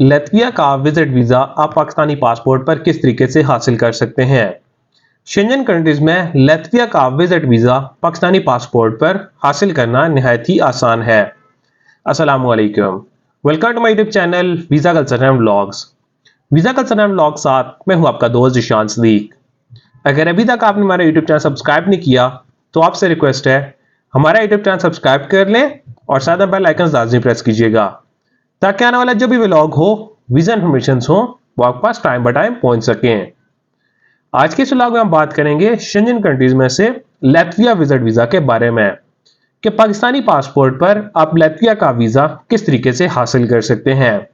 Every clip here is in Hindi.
लातविया का विजिट वीजा आप पाकिस्तानी पासपोर्ट पर किस तरीके से हासिल कर सकते हैं। शेंजन कंट्रीज में लातविया का विजिट वीजा पाकिस्तानी पासपोर्ट पर हासिल करना निहायत ही आसान है। अस्सलामु अलैकुम, welcome to my YouTube channel visa culture and vlogs. Visa culture and vlog साथ मैं हूं आपका दोस्त जिशान सदीक। अगर अभी तक आपने हमारा यूट्यूब चैनल सब्सक्राइब नहीं किया तो आपसे रिक्वेस्ट है हमारा यूट्यूब चैनल सब्सक्राइब कर लें और साथ में बेल आइकन लाजमी प्रेस कीजिएगा ताकि आने वाला जो भी व्लॉग हो, वीजा इन्फॉर्मेशन हो, वो आपके पास टाइम बाय टाइम पहुंच सकें। आज के इस व्लॉग में हम बात करेंगे शेंजन कंट्रीज में से लातविया विजिट वीजा के बारे में कि पाकिस्तानी पासपोर्ट पर आप लातविया का वीजा किस तरीके से हासिल कर सकते हैं।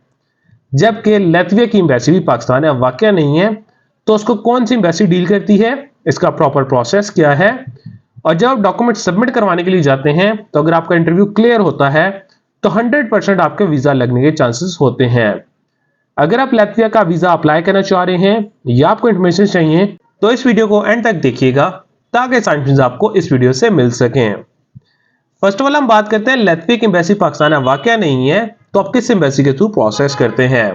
जबकि लातविया की एम्बेसी भी पाकिस्तान में वाकया नहीं है तो उसको कौन सी एम्बेसी डील करती है, इसका प्रॉपर प्रोसेस क्या है, और जब आप डॉक्यूमेंट सबमिट करवाने के लिए जाते हैं तो अगर आपका इंटरव्यू क्लियर होता है तो 100% आपके वीजा लगने के चांसेस होते हैं। अगर आप लातविया का वीजा अप्लाई करना चाह रहे हैं या आपको इन्फॉर्मेशन चाहिए तो इस वीडियो को एंड तक देखिएगा ताकि सारी आपको इस वीडियो से मिल सकें। फर्स्ट ऑफ ऑल हम बात करते हैं लातविया की एम्बेसी पाकिस्तान में वाकया नहीं है तो आप किस एम्बेसी के थ्रू प्रोसेस करते हैं।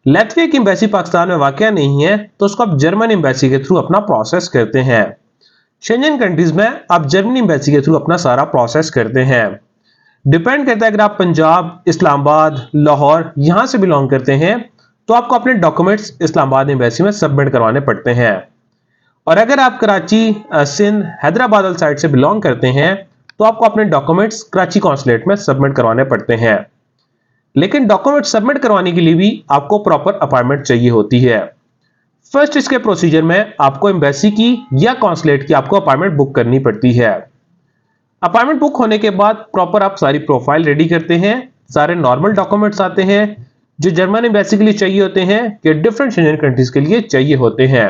लातविया की एम्बेसी पाकिस्तान में वाकया नहीं है तो उसको आप जर्मन एम्बेसी के थ्रू अपना प्रोसेस करते हैं। शेंजन कंट्रीज में आप जर्मनी एम्बेसी के थ्रू अपना सारा प्रोसेस करते हैं। डिपेंड करता है, अगर आप पंजाब, इस्लामाबाद, लाहौर यहां से बिलोंग करते हैं तो आपको अपने डॉक्यूमेंट्स इस्लामाबाद एम्बेसी में सबमिट करवाने पड़ते हैं, और अगर आप कराची, सिंध, हैदराबाद साइड से बिलोंग करते हैं तो आपको अपने डॉक्यूमेंट्स कराची कॉन्सुलेट में सबमिट करवाने पड़ते हैं। लेकिन डॉक्यूमेंट सबमिट करवाने के लिए भी आपको प्रॉपर अपॉइंटमेंट चाहिए होती है। फर्स्ट इसके प्रोसीजर में आपको एम्बेसी की या कॉन्सुलेट की आपको अपॉइंटमेंट बुक करनी पड़ती है। अपॉइंटमेंट बुक होने के बाद प्रॉपर आप सारी प्रोफाइल रेडी करते हैं, सारे नॉर्मल डॉक्यूमेंट्स आते हैं जो जर्मन एम्बेसी के लिए चाहिए होते हैं कि डिफरेंट शेंजन कंट्रीज के लिए चाहिए होते हैं।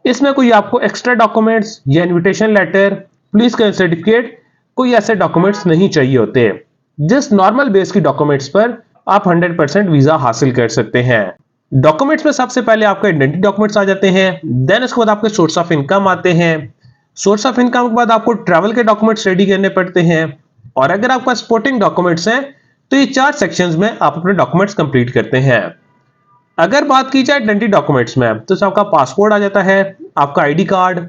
इसमें कोई आपको एक्स्ट्रा डॉक्यूमेंट्स या इनविटेशन लेटर, पुलिस का सर्टिफिकेट, कोई ऐसे डॉक्यूमेंट्स नहीं चाहिए होते। जिस नॉर्मल बेस की डॉक्यूमेंट्स पर आप 100% वीजा हासिल कर सकते हैं। डॉक्यूमेंट्स में सबसे पहले आपके आइडेंटिटी डॉक्यूमेंट्स आ जाते हैं, देन उसके बाद आपके सोर्स ऑफ इनकम आते हैं। सोर्स ऑफ इनकम के बाद आपको ट्रैवल के डॉक्यूमेंट्स रेडी करने पड़ते हैं, और अगर आपका सपोर्टिंग डॉक्यूमेंट्स हैं तो ये 4 सेक्शंस में आप अपने डॉक्यूमेंट्स कंप्लीट करते हैं। अगर बात की जाए आइडेंटिटी डॉक्यूमेंट्स में तो आपका पासपोर्ट आ जाता है, आपका आईडी कार्ड,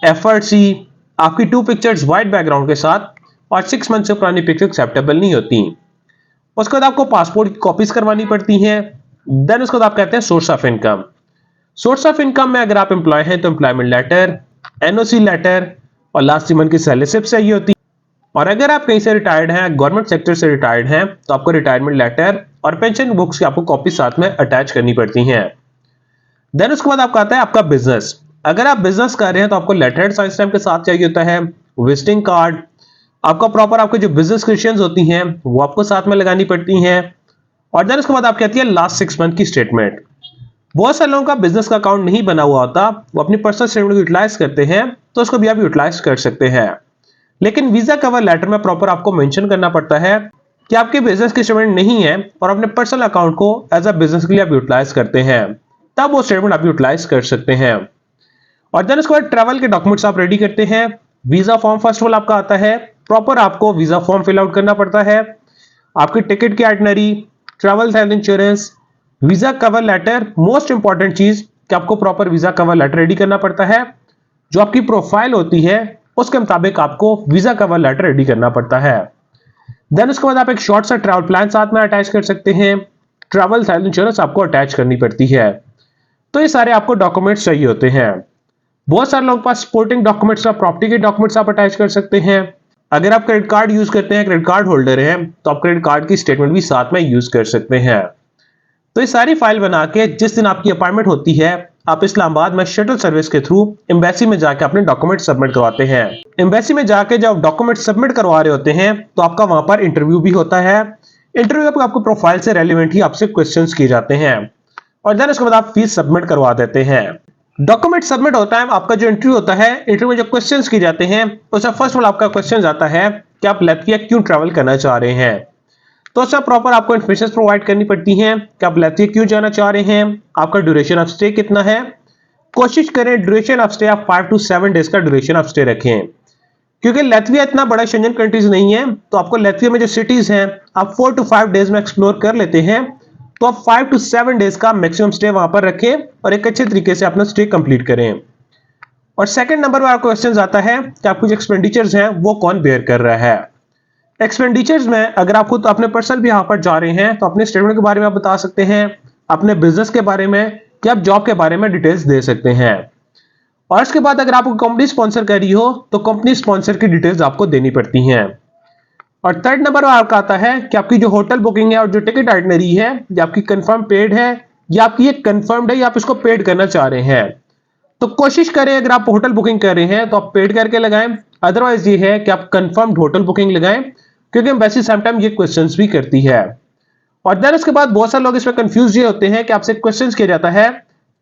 एफआरसी, आपकी 2 पिक्चर्स व्हाइट बैकग्राउंड के साथ, और 6 मंथ से पुरानी पिक्चर एक्सेप्टेबल नहीं होती। उसके बाद आपको पासपोर्ट की कॉपीज करवानी पड़ती हैं। देन उसके बाद आप कहते हैं source of income. Source of income में अगर आप एम्प्लॉय हैं तो एम्प्लॉयमेंट लेटर, एनओसी लेटर और लास्ट 3 मंथ की सैलरी स्लिप चाहिए होती है। और अगर आप कहीं से रिटायर्ड हैं, गवर्नमेंट सेक्टर से रिटायर्ड हैं, तो आपको रिटायरमेंट लेटर और पेंशन बुक्स की आपको कॉपी साथ में अटैच करनी पड़ती हैं। देन उसके बाद आपका आता है आपका बिजनेस। अगर आप बिजनेस कर रहे हैं तो आपको लेटर हेड साइन स्टैम्प के साथ चाहिए होता है, विजिटिंग कार्ड, आपका प्रॉपर आपके जो बिजनेस क्रिएशंस होती हैं वो आपको साथ में लगानी पड़ती हैं। और देन उसके बाद आप कहती है लास्ट 6 मंथ की स्टेटमेंट। बहुत सारे लोगों का बिजनेस का अकाउंट नहीं बना हुआ होता, वो अपनी पर्सनल स्टेटमेंट को यूटिलाइज करते हैं तो उसको भी आप यूटिलाइज कर सकते हैं। लेकिन वीजा कवर लेटर में प्रॉपर आपको मेंशन करना पड़ता है कि आपके बिजनेस की स्टेटमेंट नहीं है और अपने पर्सनल अकाउंट को एज अ बिजनेस के लिए आप यूटिलाइज करते हैं, तब वो स्टेटमेंट आप यूटिलाइज कर सकते हैं। और देन उसके बाद ट्रैवल के डॉक्यूमेंट्स आप रेडी करते हैं। Visa form first of all आपका आता है, प्रॉपर आपको वीजा फॉर्म फिल आउट करना पड़ता है, आपकी टिकट की itinerary, travel health insurance, visa cover letter. Most important चीज कि आपको proper visa cover letter ready करना पड़ता है। जो आपकी प्रोफाइल होती है उसके मुताबिक आपको वीजा कवर लेटर रेडी करना पड़ता है। देन उसके बाद आप एक शॉर्ट सा ट्रैवल प्लान साथ में अटैच कर सकते हैं। ट्रैवल हेल्थ इंश्योरेंस आपको अटैच करनी पड़ती है। तो ये सारे आपको डॉक्यूमेंट्स चाहिए होते हैं। बहुत सारे लोगों के पास सपोर्टिंग डॉक्यूमेंट्स और प्रॉपर्टी के डॉक्यूमेंट्स आप अटैच कर सकते हैं। अगर आप क्रेडिट कार्ड यूज करते हैं, क्रेडिट कार्ड होल्डर हैं, तो आप क्रेडिट कार्ड की स्टेटमेंट भी साथ में यूज कर सकते हैं। तो ये सारी फाइल बना के जिस दिन आपकी अपॉइंटमेंट होती है आप इस्लामाबाद में शटल सर्विस के थ्रू एम्बेसी में जाके अपने डॉक्यूमेंट सबमिट करवाते हैं। एम्बेसी में जाके जब डॉक्यूमेंट सबमिट करवा रहे होते हैं तो आपका वहां पर इंटरव्यू भी होता है। इंटरव्यू में आपको प्रोफाइल से रेलिवेंट ही आपसे क्वेश्चंस किए जाते हैं, और देन उसके बाद आप फीस सबमिट करवा देते हैं। डॉक्यूमेंट सबमिट होता है, आपका जो इंटरव्यू होता है, इंटरव्यू में जो क्वेश्चंस किए जाते हैं उसमें फर्स्ट ऑफ ऑल आपका क्वेश्चन आता है कि आप लातविया क्यों ट्रैवल करना चाह रहे हैं। तो उसमें प्रॉपर आपको इन्फॉर्मेशन प्रोवाइड करनी पड़ती है कि आप लातविया क्यों जाना चाह रहे हैं, आपका ड्यूरेशन ऑफ स्टे कितना है। कोशिश करें ड्यूरेशन ऑफ स्टे आप 5 to 7 डेज का ड्यूरेशन ऑफ स्टे रखें, क्योंकि लातविया इतना बड़ा शेंजन कंट्रीज नहीं है तो आपको लातविया में जो सिटीज हैं आप 4 to 5 डेज में एक्सप्लोर कर लेते हैं तो आप 5 to 7 डेज का मैक्सिमम स्टे वहां पर रखें और एक अच्छे तरीके से अपना स्टे कंप्लीट करें। और सेकंड नंबर पर क्वेश्चन आता है कि आप कुछ एक्सपेंडिचर्स हैं वो कौन बेयर कर रहा है। एक्सपेंडिचर्स में अगर आप खुद अपने पर्सनल भी यहां पर जा रहे हैं तो अपने स्टेटमेंट के बारे में आप बता सकते हैं, अपने बिजनेस के बारे में कि आप जॉब के बारे में डिटेल्स दे सकते हैं। और इसके बाद अगर आपको कंपनी स्पॉन्सर कर रही हो तो कंपनी स्पॉन्सर की डिटेल्स आपको देनी पड़ती हैं। और थर्ड नंबर पर आपका आता है कि आपकी जो होटल बुकिंग है और जो टिकट आइटनरी है ये आपकी कंफर्म पेड है या आपकी ये कंफर्म्ड है या आप इसको पेड करना चाह रहे हैं। तो कोशिश करें अगर आप होटल बुकिंग कर रहे हैं तो आप पेड करके लगाएं, अदरवाइज ये है कि आप कंफर्म्ड होटल बुकिंग लगाएं, क्योंकि एम्बेसी समटाइम ये क्वेश्चंस भी करती है। और देन उसके बाद बहुत सारे लोग इसमें कंफ्यूज ये होते हैं कि आपसे क्वेश्चंस किया जाता है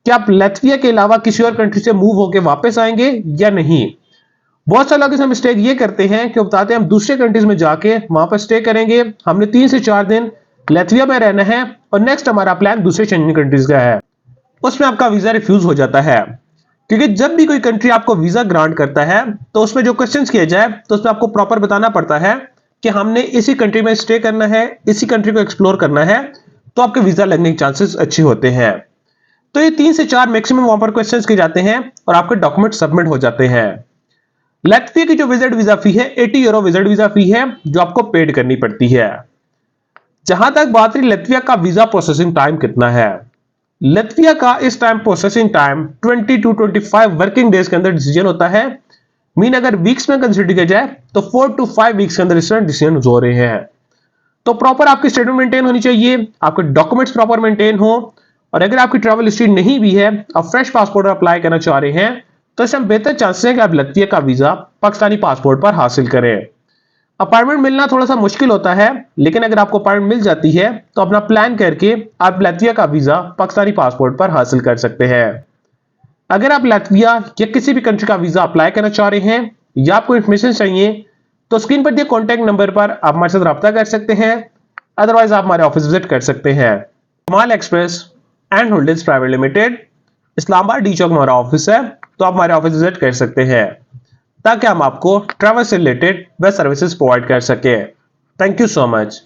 कि आप लातविया के अलावा किसी और कंट्री से मूव होकर वापस आएंगे या नहीं। बहुत सारे लोग इसमें मिस्टेक ये करते हैं कि बताते हैं हम दूसरे कंट्रीज में जाके वहां पर स्टे करेंगे, हमने 3 से 4 दिन लातविया में रहना है और नेक्स्ट हमारा प्लान दूसरे शेंजन कंट्रीज का है। उसमें आपका वीजा रिफ्यूज हो जाता है, क्योंकि जब भी कोई कंट्री आपको वीजा ग्रांट करता है तो उसमें जो क्वेश्चंस किए जाए तो उसमें आपको प्रॉपर बताना पड़ता है कि हमने इसी कंट्री में स्टे करना है, इसी कंट्री को एक्सप्लोर करना है, तो आपके वीजा लगने के चांसेस अच्छे होते हैं। तो ये 3 से 4 मैक्सिमम वहां पर क्वेश्चंस किए जाते हैं और आपके डॉक्यूमेंट सबमिट हो जाते हैं। लातविया की जो विजिट वीजा फी है 80 यूरो विजिट वीजा फी है जो आपको पेड करनी पड़ती है। जहां तक बात रही लातविया का वीजा प्रोसेसिंग टाइम कितना है, लातविया का इस time processing time 20 to 25 working days के अंदर डिसीजन होता है। मीन अगर वीक्स में कंसीडर किया जाए तो 4 to 5 वीक्स के अंदर इसमें डिसीजन हो रहे हैं। तो प्रॉपर आपकी स्टेटमेंट मेंटेन होनी चाहिए, आपके डॉक्यूमेंट्स प्रॉपर मेंटेन हो, और अगर आपकी ट्रैवल हिस्ट्री नहीं भी है, आप फ्रेश पासपोर्ट अप्लाई करना चाह रहे हैं तो इसमें बेहतर चांसेस है कि आप लातविया का वीजा पाकिस्तानी पासपोर्ट पर हासिल करें। अपॉइंटमेंट मिलना थोड़ा सा मुश्किल होता है, लेकिन अगर आपको अपॉइंटमेंट मिल जाती है तो अपना प्लान करके आप लातविया का वीजा पाकिस्तानी पासपोर्ट पर हासिल कर सकते हैं। अगर आप लातविया या किसी भी कंट्री का वीजा अप्लाई करना चाह रहे हैं या आपको इन्फॉर्मेशन चाहिए तो स्क्रीन पर दिए कॉन्टैक्ट नंबर पर आप हमारे साथ रब्ता कर सकते हैं, अदरवाइज आप हमारे ऑफिस विजिट कर सकते हैं। Kamal express and holdings private limited, Islamabad D Chowk में हमारा ऑफिस है, तो आप हमारे ऑफिस विजिट कर सकते हैं ताकि हम आपको ट्रैवल से रिलेटेड बेस्ट सर्विसेज प्रोवाइड कर सके। Thank you so much.